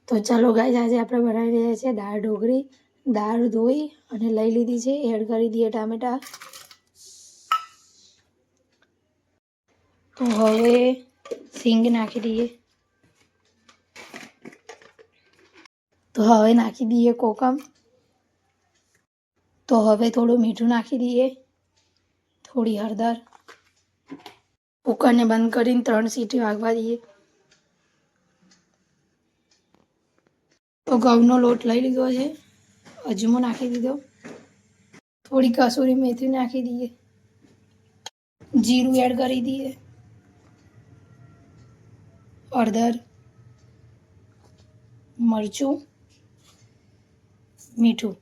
તો ચાલો ગાઈસ, આજે આપણે બનાવી રહ્યા છીએ દાળ ઢોકળી. દાળ ધોઈ અને લઈ લીધી છે. એડ કરી દઈએ ટામેટા. તો હવે સિંગ નાખી દઈએ. તો હવે નાખી દઈએ કોકમ. તો હવે થોડું મીઠું નાખી દઈએ, થોડી હળદર. કુકરને બંધ કરીને 3 સીટી વાગવા દઈએ. તો ઘઉંનો લોટ લઈ લીધો છે, અજમો નાખી દીધો, થોડી કસૂરી મેથી નાખી દઈએ, જીરું એડ કરી દઈએ, હળદર, મરચું, મીઠું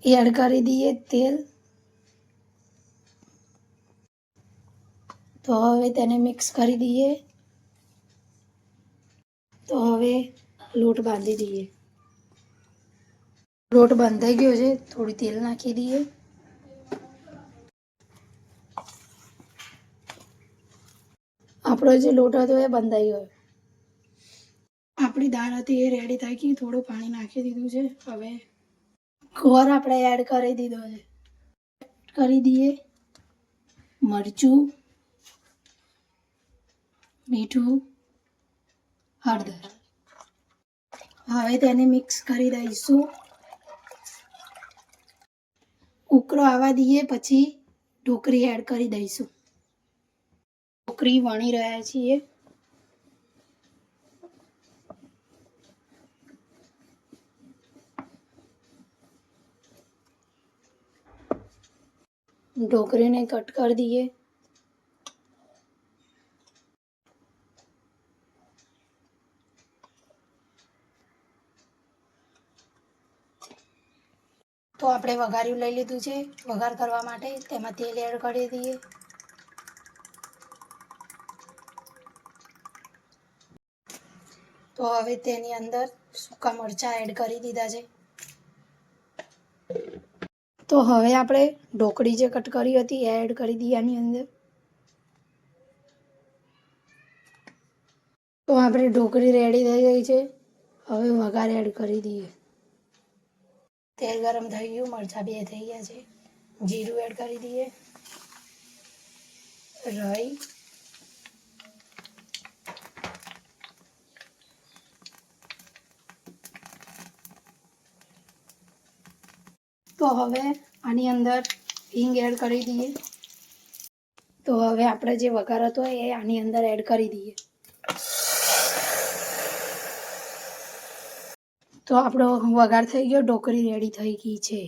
એડ કરી દઈએ, તેલ. તો હવે તેને મિક્સ કરી દઈએ. તો હવે લોટ બાંધી દઈએ. લોટ બંધાઈ ગયો છે, થોડી તેલ નાખી દઈએ. આપણો જે લોટ હતો એ બંધાઈ ગયો. આપણી દાળ હતી એ રેડી થઈ ગઈ. થોડું પાણી નાખી દીધું છે. હવે ગોળ આપણે એડ કરી દીધો છે. કરી દઈએ મરચું, મીઠું, હળદર. હવે તેને મિક્સ કરી દઈશું. ઉકળો આવવા દઈએ, પછી ઢોકળી એડ કરી દઈશું. ઢોકળી વણી રહ્યા છીએ. ઢોકળીને કટ કરી દઈએ. તો આપણે વઘાર્યું લઈ લીધું છે. વઘાર કરવા માટે તેમાં તેલ એડ કરી દઈએ. તો હવે તેની અંદર સૂકા મરચાં એડ કરી દીધા છે. તો હવે આપણે ઢોકળી જે કટ કરી હતી એ એડ કરી દઈએ આની અંદર. તો આપણે ઢોકળી રેડી થઈ ગઈ છે. હવે વઘાર એડ કરી દઈએ. તેલ ગરમ થઈ ગયું, મરચાં બે થઈ ગયા છે. જીરું એડ કરી દઈએ, રાઈ, તો હવે આની અંદર હિંગ એડ કરી દઈએ. તો હવે આપણે જે વઘાર હતો એ આની અંદર એડ કરી દઈએ. તો આપણો વઘાર થઈ ગયો, ઢોકળી રેડી થઈ ગઈ છે.